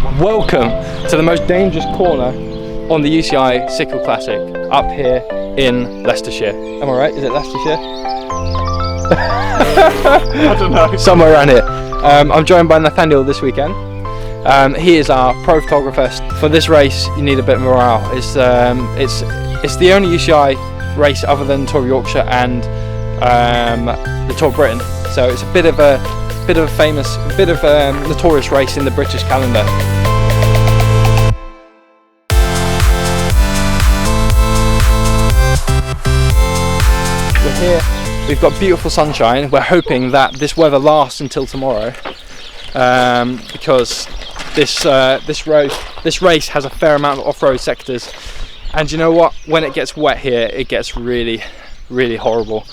Welcome to the most dangerous corner on the UCI CiCLE Classic up here in Leicestershire. Am I right? Is it Leicestershire? I don't know. Somewhere around here. I'm joined by Nathaniel this weekend. He is our pro photographer. For this race, you need a bit of morale. It's the only UCI race other than Tour of Yorkshire and the Tour of Britain. So it's a bit of a notorious race in the British calendar. We're here. We've got beautiful sunshine. We're hoping that this weather lasts until tomorrow, because this race has a fair amount of off-road sectors, and you know what? When it gets wet here, it gets really, really horrible.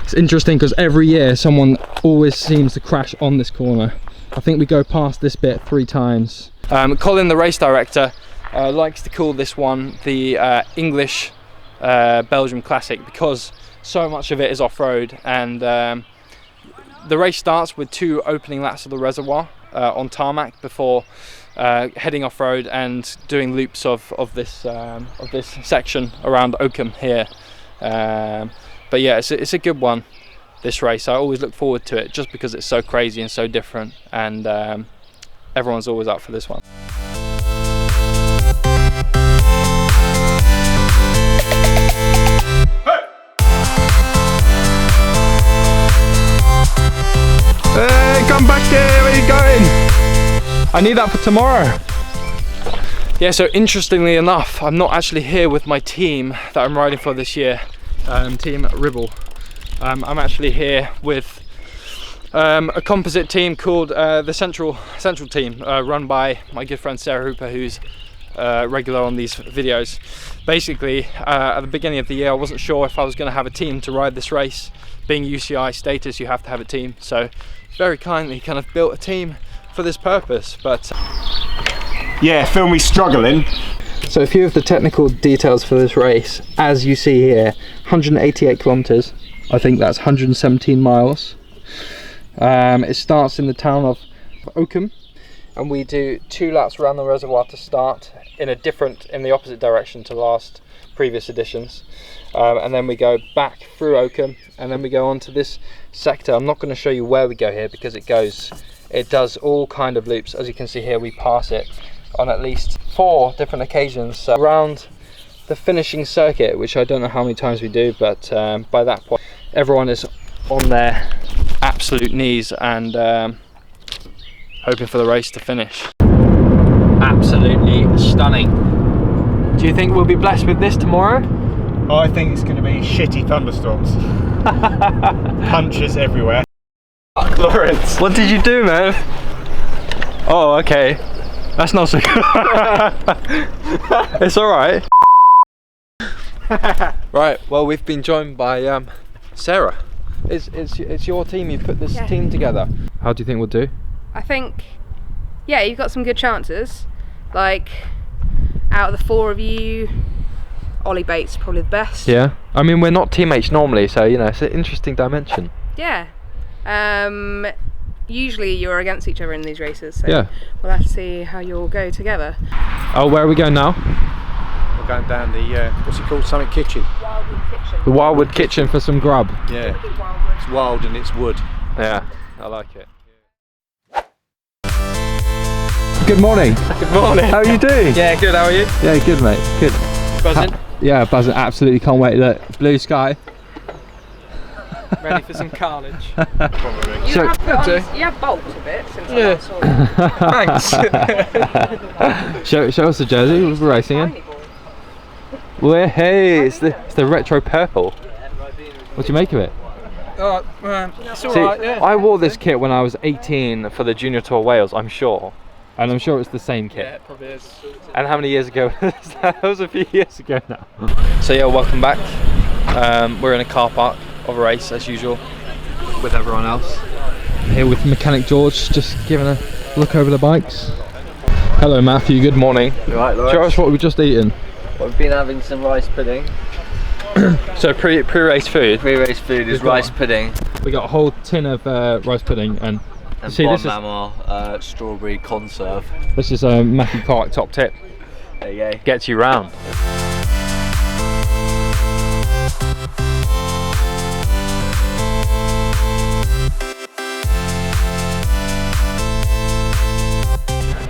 It's interesting because every year someone always seems to crash on this corner. I think we go past this bit 3 times. Colin, the race director, likes to call this one the English Belgium Classic because so much of it is off-road, and the race starts with 2 opening laps of the reservoir on tarmac before heading off-road and doing loops of this section around Oakham here. But yeah, it's a good one, this race. I always look forward to it just because it's so crazy and so different, and everyone's always up for this one. Hey, come back here, where are you going? I need that for tomorrow. Yeah, so interestingly enough, I'm not actually here with my team that I'm riding for this year. Team Ribble. I'm actually here with a composite team called the Central team, run by my good friend Sarah Hooper, who's regular on these videos. Basically, at the beginning of the year, I wasn't sure if I was going to have a team to ride this race. Being UCI status, you have to have a team. So, very kindly, kind of built a team for this purpose. But yeah, film me struggling. So a few of the technical details for this race, as you see here, 188 kilometers. I think that's 117 miles. It starts in the town of Oakham, and we do 2 laps around the reservoir to start in the opposite direction to last previous editions, and then we go back through Oakham, and then we go on to this sector. I'm not going to show you where we go here because it does all kind of loops. As you can see here, we pass it on at least 4 different occasions around the finishing circuit, which I don't know how many times we do, but by that point everyone is on their absolute knees and hoping for the race to finish. Absolutely stunning. Do you think we'll be blessed with this tomorrow? I think it's going to be shitty thunderstorms. Punches everywhere. Lawrence, what did you do, man? Oh, okay. That's not so good. It's alright. Right, well, we've been joined by Sarah. It's your team, you put this team together. How do you think we'll do? I think, yeah, you've got some good chances. Like, out of the 4 of you, Ollie Bates probably the best. Yeah, I mean, we're not teammates normally, so, you know, it's an interesting dimension. Yeah. Usually you're against each other in these races, so yeah, we'll have to see how you'll go together. Oh, where are we going now? We're going down the, what's it called, Summit Kitchen? Wildwood Kitchen. The Wildwood Kitchen for some grub. Yeah, it's wild and it's wood. Yeah, I like it. Good morning. Good morning. How are you doing? Yeah, good, how are you? Yeah, good mate, good. Buzzing? Yeah, buzzing, absolutely can't wait. Look, blue sky. Ready for some carnage. You have bulked a bit since I last saw you. Thanks. show us the jersey we're racing in. Well, hey, it's the retro purple. What do you make of it? It's alright, yeah. I wore this kit when I was 18 for the Junior Tour Wales, I'm sure. And I'm sure it's the same kit. Yeah, it probably is. And how many years ago was that? That was a few years ago now. So yeah, welcome back. We're in a car park of a race as usual with everyone else. Here with Mechanic George, just giving a look over the bikes. Hello Matthew, good morning. Right, Lawrence. Show us what we've just eaten. Well, we've been having some rice pudding. So pre-race food? Pre-race food is rice pudding. We got a whole tin of rice pudding and And See, Bon this is- Mama strawberry conserve. This is a Matthew Clark top tip. There you go. Gets you round.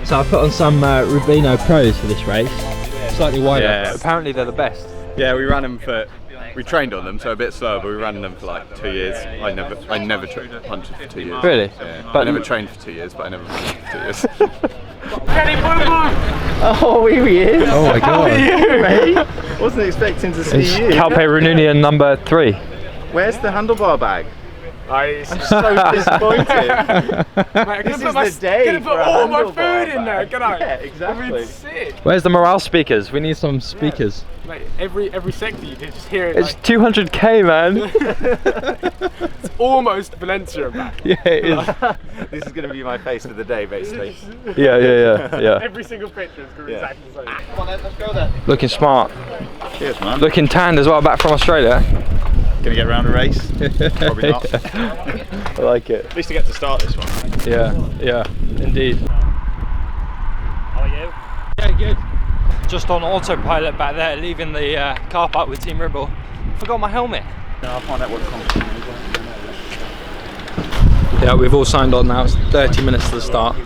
So I put on some Rubino Pros for this race. Slightly wider. Yeah, apparently they're the best. Yeah, we ran them for. We trained on them, so a bit slower, but we ran them for like 2 years. I never punted for 2 years. Really? Yeah. But I never trained for 2 years, but I never punted for 2 years. Oh, here he is. Oh my god. Mate, wasn't expecting to see It's you. Calpe Reunion number 3. Where's the handlebar bag? I'm so disappointed. This is the day Gonna for put a all my handlebar food in there, bag. can I? Yeah, exactly. I mean, sick. Where's the morale speakers? We need some speakers. Mate, every sector you can just hear it. It's Like, 200k, man. it's almost Valencia back. Yeah, it is. This is going to be my face for the day, basically. Yeah. Every single picture is going to be Yeah. exactly the same. Come on then, let's go then. Looking smart. Cheers, man. Looking tanned as well, back from Australia. Gonna get around a race? Probably not. I like it. At least I get to start this one. Yeah, indeed. How are you? Yeah, good. Just on autopilot back there, leaving the car park with Team Ribble. Forgot my helmet. I'll find out what the competition is. Yeah, we've all signed on now. It's 30 minutes to the start.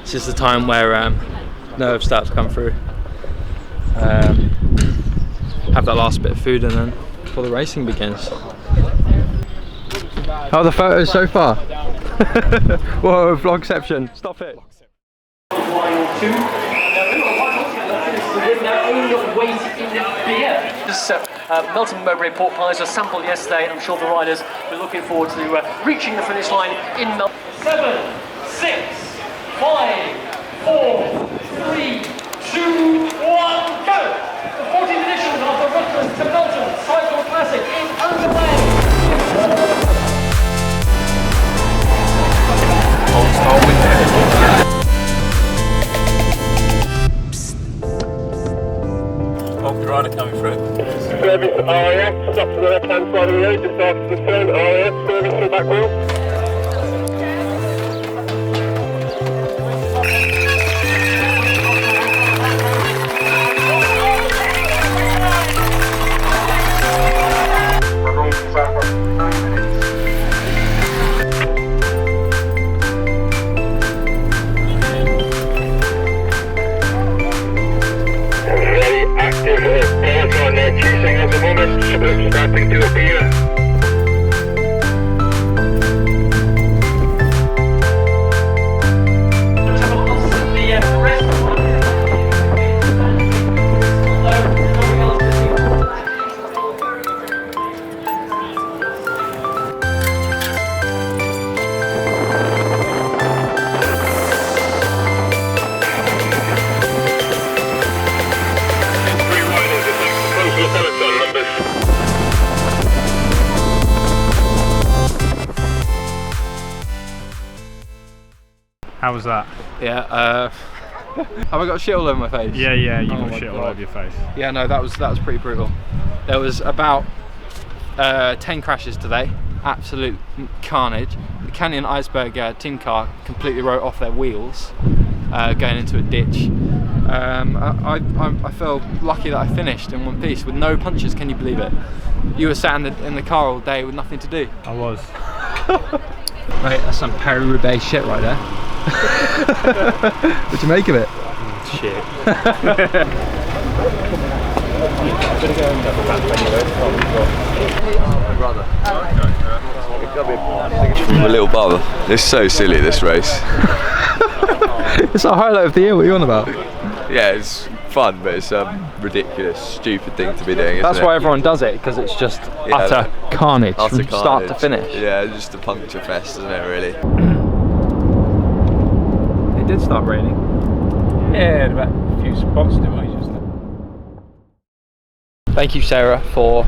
This is the time where nerves start to come through. Have that last bit of food and then before the racing begins. How are the photos so far? Whoa, vlogception. Stop it. Melton Mowbray pork pies were sampled yesterday, and I'm sure the riders were looking forward to reaching the finish line in Melton. 7, 6, 5, 4, 3, 2, 1, go! The 14th edition of the Rutland CiCLE Classic is underway. Rider coming through. Service RAF, stop to the left hand side of the road, just after the turn, RAF, service to the back wheel. Very active boards on chasing at the moment, starting to appear. Three riders in the close peloton numbers. How was that? Yeah, have I got shit all over my face? Yeah, you Oh got my shit all God. over your face. Yeah, no, that was pretty brutal. There was about 10 crashes today, absolute carnage. The Canyon Iceberg team car completely wrote off their wheels, going into a ditch. I feel lucky that I finished in one piece with no punches. Can you believe it? You were sat in the car all day with nothing to do. I was. Right, that's some Paris-Roubaix shit right there. What'd you make of it? Shit. My little brother. It's so silly, this race. It's a highlight of the year. What are you on about? Yeah, it's fun, but it's a ridiculous, stupid thing to be doing. That's isn't why it? everyone does it, because it's just Yeah, utter carnage Utter from start to carnage. finish. Yeah, just a puncture fest, isn't it, really? It did start raining. Yeah, about a few spots to I just. Thank you, Sarah, for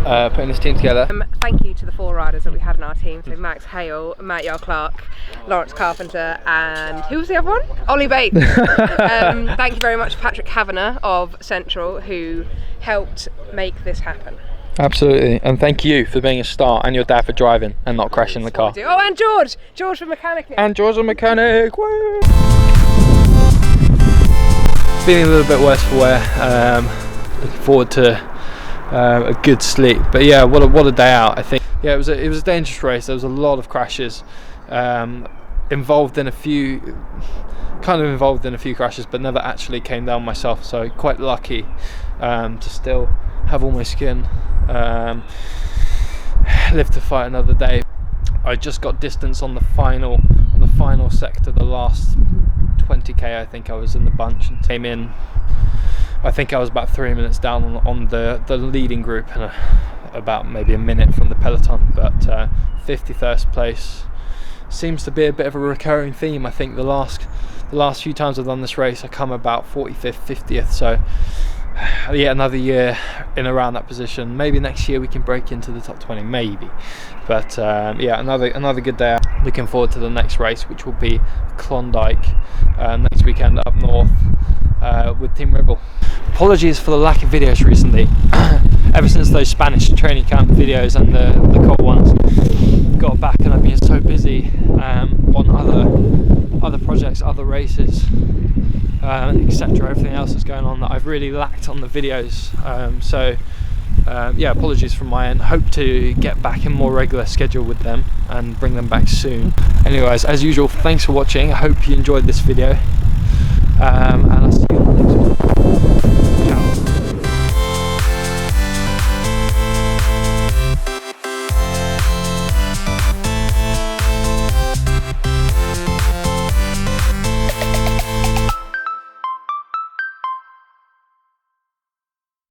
putting this team together. Thank you to the 4 riders that we had in our team, so Max Hale, Matt Clark, Lawrence Carpenter, and who was the other one? Ollie Bates. Thank you very much to Patrick Kavanagh of Central, who helped make this happen. Absolutely, and thank you for being a star, and your dad for driving and not crashing the car. Oh, and George for mechanicking. And George the mechanic. Woo! Feeling a little bit worse for wear. Looking forward to a good sleep. But yeah, what a day out. I think. Yeah, it was a dangerous race. There was a lot of crashes. Involved in a few crashes, but never actually came down myself. So quite lucky to still have all my skin. Live to fight another day. I just got distance on the final sector, the last 20k. I think I was in the bunch and came in. I think I was about 3 minutes down on the leading group and about maybe a minute from the peloton. But 51st place seems to be a bit of a recurring theme. I think the last few times I've done this race, I come about 45th, 50th. So yeah, another year in around that position. Maybe next year we can break into the top 20, maybe. But yeah, another good day out. Looking forward to the next race, which will be Klondike next weekend up north with Team Ribble. Apologies for the lack of videos recently. Ever since those Spanish training camp videos and the cold ones got back, and I've been so busy on other projects, other races, etc. Everything else that's going on, that I've really lacked on the videos. Yeah, apologies from my end. Hope to get back in more regular schedule with them and bring them back soon. Anyways, as usual, thanks for watching. I hope you enjoyed this video, and I'll